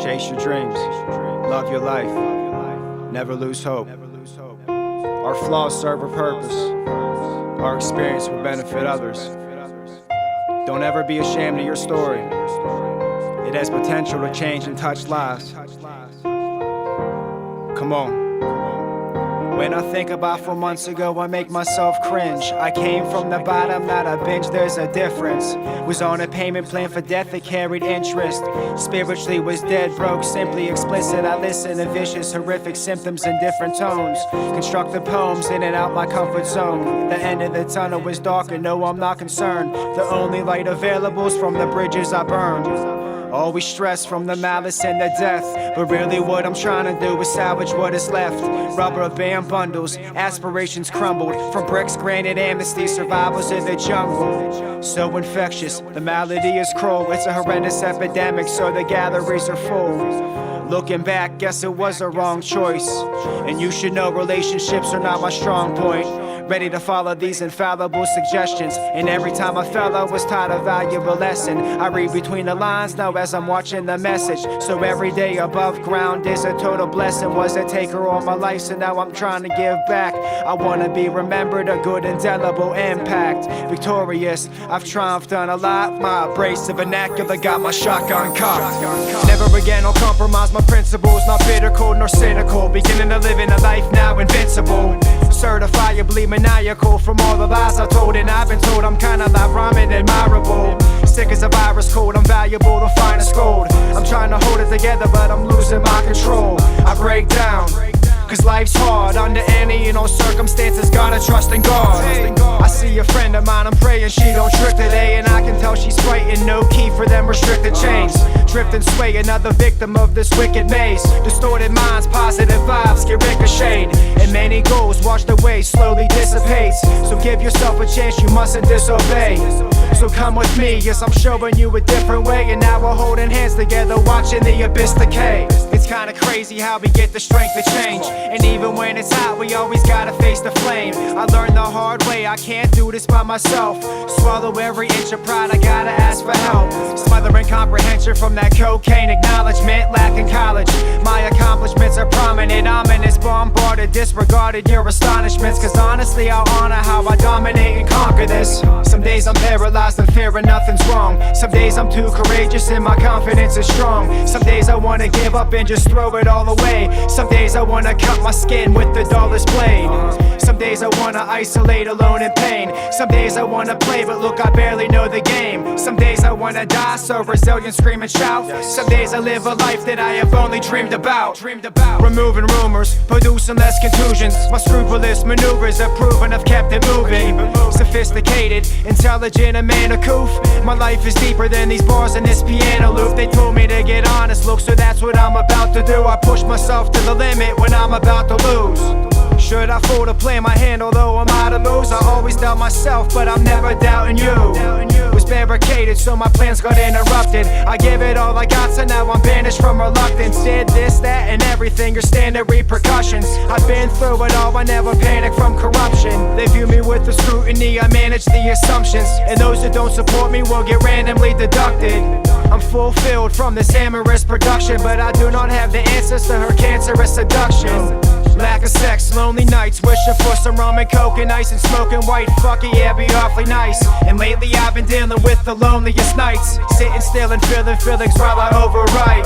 Chase your dreams, love your life, never lose hope. Our flaws serve a purpose, our experience will benefit others. Don't ever be ashamed of your story, it has potential to change and touch lives. Come on. When I think about 4 months ago, I make myself cringe. I came from the bottom, not a binge, there's a difference. Was on a payment plan for death that carried interest. Spiritually was dead, broke, simply explicit. I listen to vicious, horrific symptoms in different tones. Constructed poems in and out my comfort zone. The end of the tunnel was dark and no, I'm not concerned. The only light available is from the bridges I burned. Always stressed from the malice and the death, but really what I'm trying to do is salvage what is left. Rubber band bundles, aspirations crumbled. From bricks granted amnesty, survivors in the jungle. So infectious, the malady is cruel. It's a horrendous epidemic, so the galleries are full. Looking back, guess it was a wrong choice. And you should know relationships are not my strong point. Ready to follow these infallible suggestions. And every time I fell, I was taught a valuable lesson. I read between the lines now as I'm watching the message. So every day above ground is a total blessing. Was a taker all my life, so now I'm trying to give back. I wanna be remembered, a good indelible impact. Victorious, I've triumphed on a lot. My abrasive vernacular got my shotgun cocked. Never again I'll compromise my principles. Not bitter, cold, nor cynical. Beginning to live in a life now invincible. Certifiably maniacal from all the lies I told, and I've been told I'm kinda like rhyming admirable. Sick as a virus code, I'm valuable, the finest gold. I'm trying to hold it together, but I'm losing my control. I break down, cause life's hard. Under any and all circumstances, gotta trust in God. I see a friend of mine, I'm praying she don't trip today. And I can tell she's frightened, no key for them restricted chains. Drift and sway, another victim of this wicked maze. Distorted minds, positive vibes get ricocheted. And many goals washed away, slowly dissipates. So give yourself a chance, you mustn't disobey. So come with me, yes, I'm showing you a different way. And now we're holding hands together, watching the abyss decay. It's kinda crazy how we get the strength to change. And even when it's hot, we always gotta face the flame. I learned the hard way, I can't do this by myself. Swallow every inch of pride, I gotta ask for help. Smothering comprehension from that cocaine acknowledgement. Lacking college, my accomplishments are prominent. Ominous, bombarded, disregarded your astonishments. Cause honestly, I'll honor how I dominate and conquer this. Some days I'm paralyzed and fearing nothing's wrong. Some days I'm too courageous and my confidence is strong. Some days I wanna give up and just throw it all away. Some days I wanna cut my skin with the dullest blade. Some days I wanna isolate alone in pain. Some days I wanna play, but look, I barely know the game. Some days I wanna die, so resilient, scream and shout. Some days I live a life that I have only dreamed about. Removing rumors, producing less contusions. My scrupulous maneuvers have proven I've kept it moving. Sophisticated, intelligent, a man of coof. My life is deeper than these bars and this piano loop. They told me to get honest, look, so that's what I'm about to do. I push myself to the limit when I'm about to lose. Should I fold to play my hand, although I'm out of moves? I always doubt myself, but I'm never doubting you. Was barricaded, so my plans got interrupted. I give it all I got, so now I'm banished from reluctance. Did this, that, and everything, your standard repercussions. I've been through it all, I never panic from corruption. They view me with the scrutiny, I manage the assumptions. And those who don't support me will get randomly deducted. I'm fulfilled from this amorous production, but I do not have the answers to her cancerous seduction. Lack of sex, lonely nights, wishing for some rum and coke and ice and smoking white. Fuck it, yeah, be awfully nice. And lately I've been dealing with the loneliest nights, sitting still and feeling feelings while I overwrite.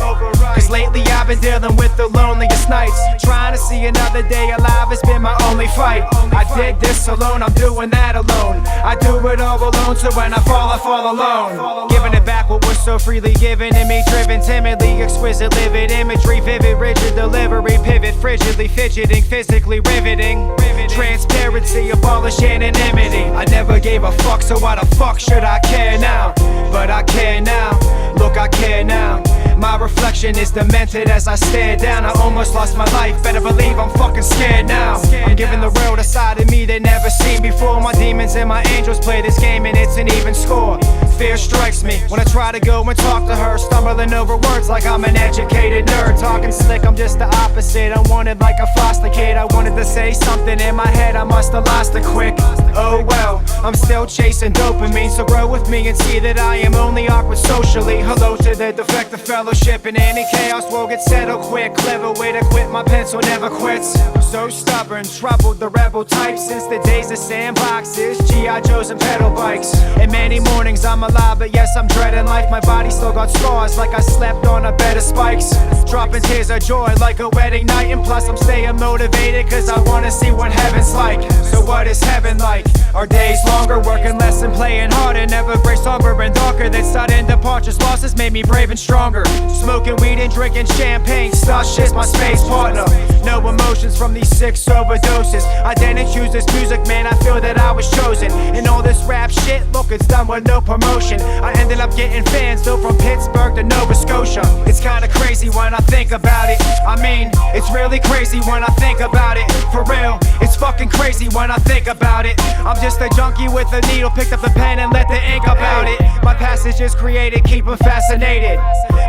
Cause lately I've been dealing with the loneliest nights. Trying to see another day alive has been my only fight. I did this alone, I'm doing that alone. I do it all alone, so when I fall alone. Giving it back what was so freely given to me. Driven timidly, exquisite, livid imagery. Vivid, rigid delivery, pivot, frigidly fidgeting, physically riveting. Transparency, abolish anonymity. I never gave a fuck, so why the fuck should I care now? But I care now, look, I care now. My reflection is demented as I stare down. I almost lost my life, better believe I'm fucking scared now. I'm giving the real, the side of me they never seen before. My demons and my angels play this game and it's an even score. Fear strikes me when I try to go and talk to her, stumbling over words like I'm an educated nerd. Talking slick, I'm just the opposite. I wanted like a foster kid. I wanted to say something in my head, I must have lost it quick. Oh well, I'm still chasing dopamine, so grow with me and see that I am only awkward socially. Hello to the defective fellowship in any chaos will get settled quick. Clever way to quit, my pencil never quits. So stubborn, troubled, the rebel type since the days of sandboxes, G.I. Joes and pedal bikes. And many mornings I'm alive, but yes, I'm dreading life. My body still got scars like I slept on a bed of spikes. Dropping tears of joy like a wedding night. And plus I'm staying motivated cause I wanna see what heaven's like. So what is heaven like? Our days longer, working less and playing harder. Never gray, somber and darker than sudden departures. Losses made me brave and stronger. Smoking weed and drinking champagne, Stush is my space partner. No emotions from these 6 overdoses. I didn't choose this music, man, I feel that I was chosen. And all this rap shit, look, it's done with no promotion. I ended up getting fans though from Pittsburgh to Nova Scotia. It's kinda crazy when I think about it. I mean, it's really crazy when I think about it. For real, it's fucking crazy when I think about it. I'm just a junkie with a needle, picked up the pen and let the ink about it. My passages created, keep them fascinated.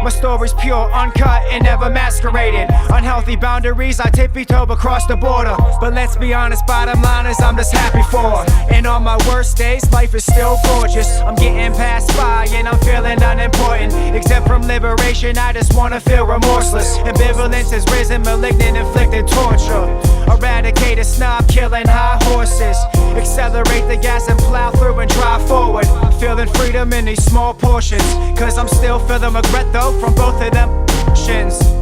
My story's pure, uncut, and never masqueraded. Unhealthy boundaries, I tippy-toe across the border. But let's be honest, bottom line is I'm just happy for. And on my worst days, life is still gorgeous. I'm getting past by and I'm feeling unimportant. Except from liberation, I just wanna feel remorseless. Ambivalence has risen, malignant, inflicted torture. Eradicate a snob, killing high horses. Accelerate the gas and plow through and drive forward. Feeling freedom in these small portions. Cause I'm still feeling regret though from both of them.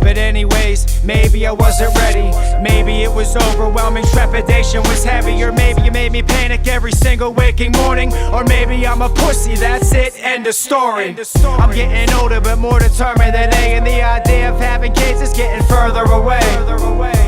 But anyways, maybe I wasn't ready. Maybe it was overwhelming, trepidation was heavy. Or maybe you made me panic every single waking morning. Or maybe I'm a pussy, that's it, end of story. I'm getting older but more determined than they. And the idea of having kids is getting further away.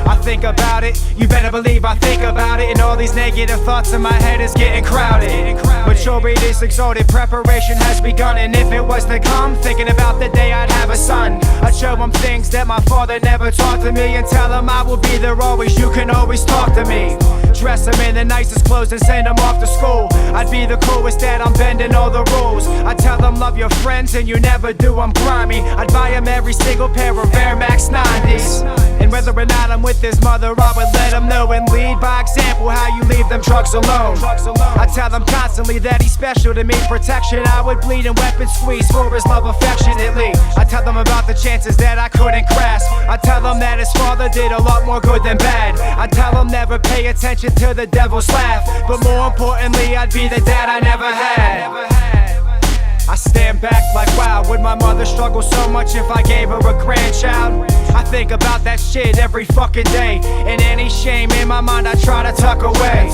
I think about it, you better believe I think about it. And all these negative thoughts in my head is getting crowded. Maturity is exalted, preparation has begun. And if it was to come, thinking about the day I'd have a son, I'd show him things that my father never taught to me. And tell him I will be there always, you can always talk to me. Dress him in the nicest clothes and send him off to school. I'd be the coolest dad, I'm bending all the rules. I'd tell him love your friends and you never do, I'm grimy. I'd buy him every single pair of Air Max 90s. And whether or not I'm with his mother, I would let him know and lead by example how you leave them drugs alone. I tell him constantly that he's special to me. Protection, I would bleed and weapon squeeze for his love affectionately. I tell them about the chances that I couldn't grasp. I tell him that his father did a lot more good than bad. I tell him never pay attention to the devil's laugh. But more importantly, I'd be the dad I never had. I stand back like wow, would my mother struggle so much if I gave her a grandchild? I think about that shit every fucking day. And any shame in my mind I try to tuck away.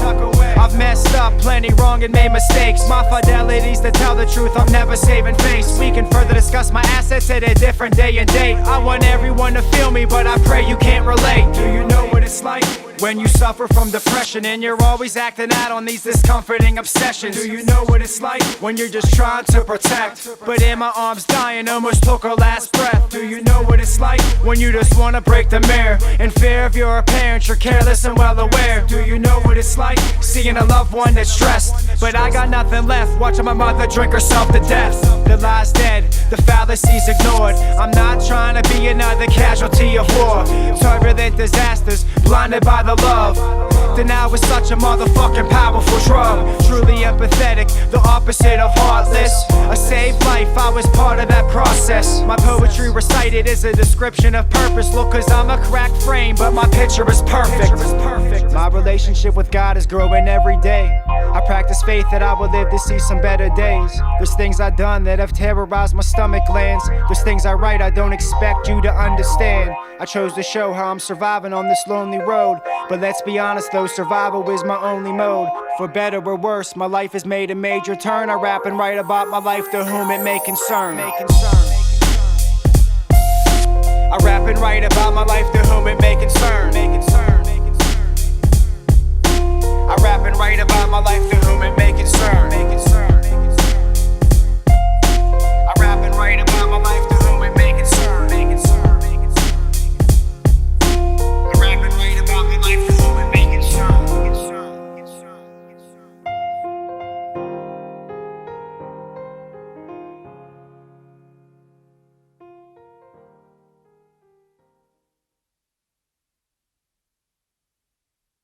I've messed up plenty wrong and made mistakes. My fidelity's to tell the truth, I'm never saving face. We can further discuss my assets at a different day and date. I want everyone to feel me, but I pray you can't relate. Do you know what it's like when you suffer from depression and you're always acting out on these discomforting obsessions? Do you know what it's like when you're just trying to protect, but in my arms dying, almost took her last breath? Do you know what it's like when you just wanna break the mirror in fear of you're a parent, you're careless and well aware? Do you know what it's like seeing a loved one that's stressed, but I got nothing left, watching my mother drink herself to death? The lie's dead, the fallacies ignored. I'm not trying to be another casualty of war. Turbulent disasters, blinded by the love. Denial is such a motherfucking powerful drug. Truly empathetic, the opposite of heartless. A saved life, I was part of that process. My poetry recited is a description of purpose. Look, cause I'm a cracked frame, but my picture is perfect. My relationship with God is growing every day. I practice faith that I will live to see some better days. There's things I've done that have terrorized my stomach glands. There's things I write I don't expect you to understand. I chose to show how I'm surviving on this lonely road. But let's be honest though, survival is my only mode. For better or worse, my life has made a major turn. I rap and write about my life to whom it may concern. I rap and write about my life to whom it may concern. I rap and write about my life to whom it